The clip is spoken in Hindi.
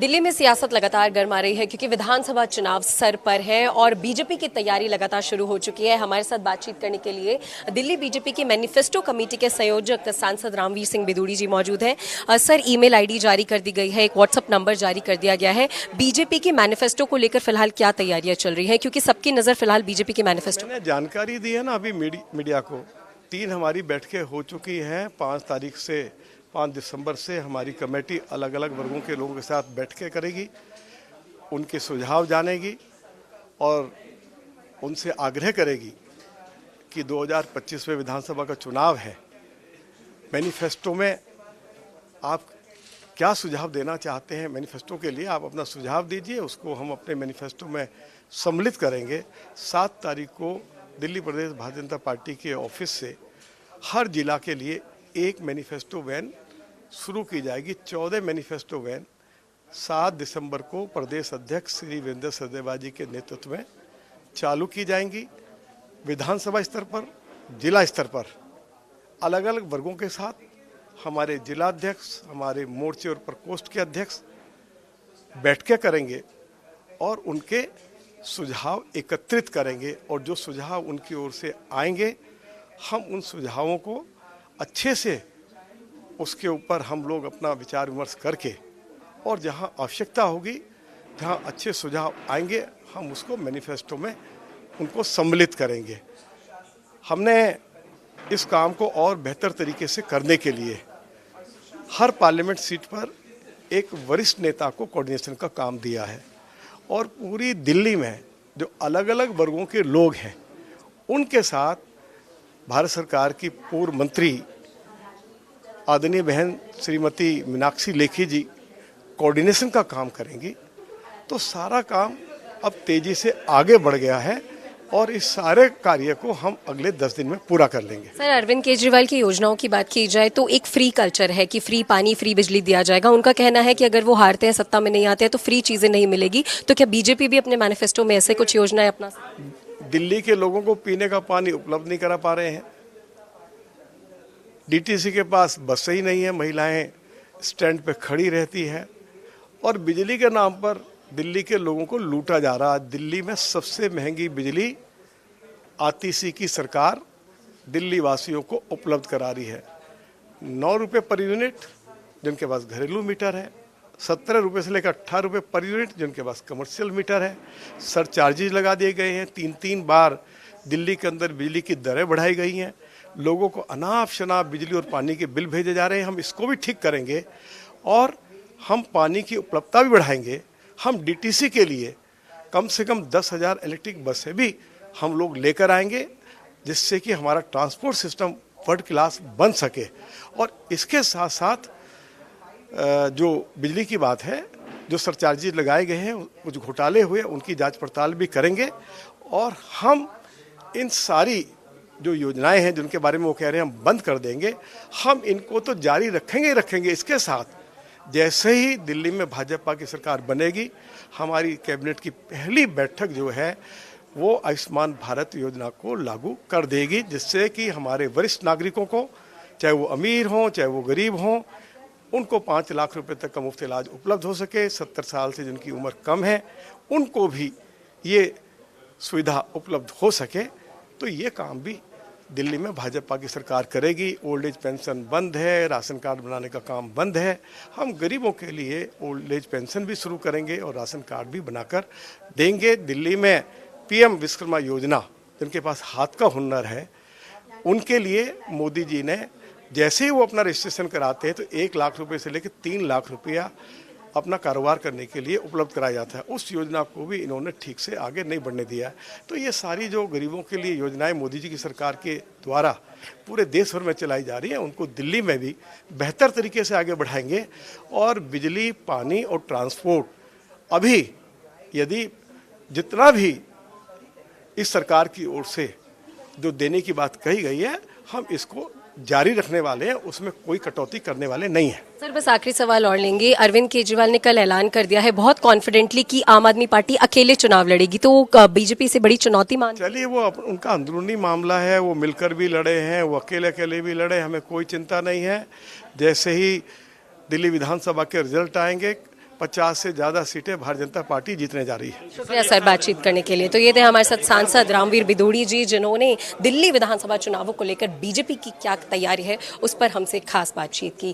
दिल्ली में सियासत लगातार गर्मा रही है क्योंकि विधानसभा चुनाव सर पर है और बीजेपी की तैयारी लगातार शुरू हो चुकी है। हमारे साथ बातचीत करने के लिए दिल्ली बीजेपी की मैनिफेस्टो कमेटी के संयोजक सांसद रामवीर सिंह बिदूड़ी जी मौजूद हैं। सर, ईमेल आईडी जारी कर दी गई है, एक व्हाट्सएप नंबर जारी कर दिया गया है। बीजेपी की मैनिफेस्टो को लेकर फिलहाल क्या तैयारियां चल रही है, क्योंकि सबकी नजर फिलहाल बीजेपी की मैनिफेस्टो। मैंने जानकारी दी है ना अभी मीडिया को। 3 हमारी बैठकें हो चुकी हैं। 5 दिसंबर से हमारी कमेटी अलग अलग वर्गों के लोगों के साथ बैठकें करेगी, उनके सुझाव जानेगी और उनसे आग्रह करेगी कि 2025 में विधानसभा का चुनाव है, मैनिफेस्टो में आप क्या सुझाव देना चाहते हैं। मैनिफेस्टो के लिए आप अपना सुझाव दीजिए, उसको हम अपने मैनिफेस्टो में सम्मिलित करेंगे। 7 तारीख को दिल्ली प्रदेश भारतीय जनता पार्टी के ऑफिस से हर जिला के लिए एक मैनिफेस्टो वैन शुरू की जाएगी। 14 मैनिफेस्टो वैन 7 दिसंबर को प्रदेश अध्यक्ष श्री वीरेंद्र सचदेवा जी के नेतृत्व में चालू की जाएंगी। विधानसभा स्तर पर, जिला स्तर पर अलग अलग वर्गों के साथ हमारे जिला अध्यक्ष, हमारे मोर्चे और प्रकोष्ठ के अध्यक्ष बैठकें करेंगे और उनके सुझाव एकत्रित करेंगे और जो सुझाव उनकी ओर से आएंगे हम उन सुझावों को अच्छे से उसके ऊपर हम लोग अपना विचार विमर्श करके और जहां आवश्यकता होगी, जहां अच्छे सुझाव आएंगे, हम उसको मैनिफेस्टो में उनको सम्मिलित करेंगे। हमने इस काम को और बेहतर तरीके से करने के लिए हर पार्लियामेंट सीट पर एक वरिष्ठ नेता को कोऑर्डिनेशन का काम दिया है और पूरी दिल्ली में जो अलग अलग वर्गों के लोग हैं उनके साथ भारत सरकार की पूर्व मंत्री आदरणीय बहन श्रीमती मीनाक्षी लेखी जी कोऑर्डिनेशन का काम करेंगी। तो सारा काम अब तेजी से आगे बढ़ गया है और इस सारे कार्य को हम अगले 10 दिन में पूरा कर लेंगे। सर, अरविंद केजरीवाल की योजनाओं की बात की जाए तो एक फ्री कल्चर है कि फ्री पानी, फ्री बिजली दिया जाएगा। उनका कहना है कि अगर वो हारते हैं, सत्ता में नहीं आते हैं तो फ्री चीजें नहीं मिलेगी। तो क्या बीजेपी भी अपने मैनिफेस्टो में ऐसे कुछ योजनाएं अपना? दिल्ली के लोगों को पीने का पानी उपलब्ध नहीं करा पा रहे हैं। डीटीसी के पास बसें ही नहीं है, महिलाएं स्टैंड पे खड़ी रहती है और बिजली के नाम पर दिल्ली के लोगों को लूटा जा रहा है। दिल्ली में सबसे महंगी बिजली आतिशी की सरकार दिल्ली वासियों को उपलब्ध करा रही है। 9 रुपये पर यूनिट जिनके पास घरेलू मीटर है, 17 रुपये से लेकर 18 रुपये पर यूनिट जिनके पास कमर्शियल मीटर है। सरचार्जेज लगा दिए गए हैं। 3 बार दिल्ली के अंदर बिजली की दरें बढ़ाई गई हैं। लोगों को अनाप शनाप बिजली और पानी के बिल भेजे जा रहे हैं। हम इसको भी ठीक करेंगे और हम पानी की उपलब्धता भी बढ़ाएंगे। हम डीटीसी के लिए कम से कम 10,000 इलेक्ट्रिक बसें भी हम लोग लेकर आएंगे जिससे कि हमारा ट्रांसपोर्ट सिस्टम वर्ल्ड क्लास बन सके। और इसके साथ साथ जो बिजली की बात है, जो सरचार्जेज लगाए गए हैं, कुछ घोटाले हुए, उनकी जांच पड़ताल भी करेंगे और हम इन सारी जो योजनाएं हैं जिनके बारे में वो कह रहे हैं हम बंद कर देंगे, हम इनको तो जारी रखेंगे। इसके साथ जैसे ही दिल्ली में भाजपा की सरकार बनेगी, हमारी कैबिनेट की पहली बैठक जो है वो आयुष्मान भारत योजना को लागू कर देगी, जिससे कि हमारे वरिष्ठ नागरिकों को, चाहे वो अमीर हों चाहे वो गरीब हों, उनको 5 लाख रुपए तक का मुफ्त इलाज उपलब्ध हो सके। 70 साल से जिनकी उम्र कम है उनको भी ये सुविधा उपलब्ध हो सके। तो ये काम भी दिल्ली में भाजपा की सरकार करेगी। ओल्ड एज पेंशन बंद है, राशन कार्ड बनाने का काम बंद है। हम गरीबों के लिए ओल्ड एज पेंशन भी शुरू करेंगे और राशन कार्ड भी बनाकर देंगे। दिल्ली में पीएम विश्वकर्मा योजना, जिनके पास हाथ का हुनर है, उनके लिए मोदी जी ने जैसे ही वो अपना रजिस्ट्रेशन कराते हैं तो 1 लाख रुपए से लेकर 3 लाख रुपया अपना कारोबार करने के लिए उपलब्ध कराया जाता है। उस योजना को भी इन्होंने ठीक से आगे नहीं बढ़ने दिया है। तो ये सारी जो गरीबों के लिए योजनाएं मोदी जी की सरकार के द्वारा पूरे देश भर में चलाई जा रही हैं, उनको दिल्ली में भी बेहतर तरीके से आगे बढ़ाएंगे। और बिजली, पानी और ट्रांसपोर्ट अभी यदि जितना भी इस सरकार की ओर से जो देने की बात कही गई है, हम इसको जारी रखने वाले हैं, उसमें कोई कटौती करने वाले नहीं है। सर, बस आखिरी सवाल और लेंगे। अरविंद केजरीवाल ने कल ऐलान कर दिया है बहुत कॉन्फिडेंटली कि आम आदमी पार्टी अकेले चुनाव लड़ेगी, तो बीजेपी से बड़ी चुनौती मान? चलिए, वो उनका अंदरूनी मामला है, वो मिलकर भी लड़े हैं, वो अकेले भी लड़े, हमें कोई चिंता नहीं है। जैसे ही दिल्ली विधानसभा के रिजल्ट आएंगे, 50 से ज़्यादा सीटें भारतीय जनता पार्टी जीतने जा रही है। शुक्रिया सर बातचीत करने के लिए। तो ये थे हमारे साथ सांसद रामवीर बिदूड़ी जी, जिन्होंने दिल्ली विधानसभा चुनावों को लेकर बीजेपी की क्या तैयारी है उस पर हमसे खास बातचीत की।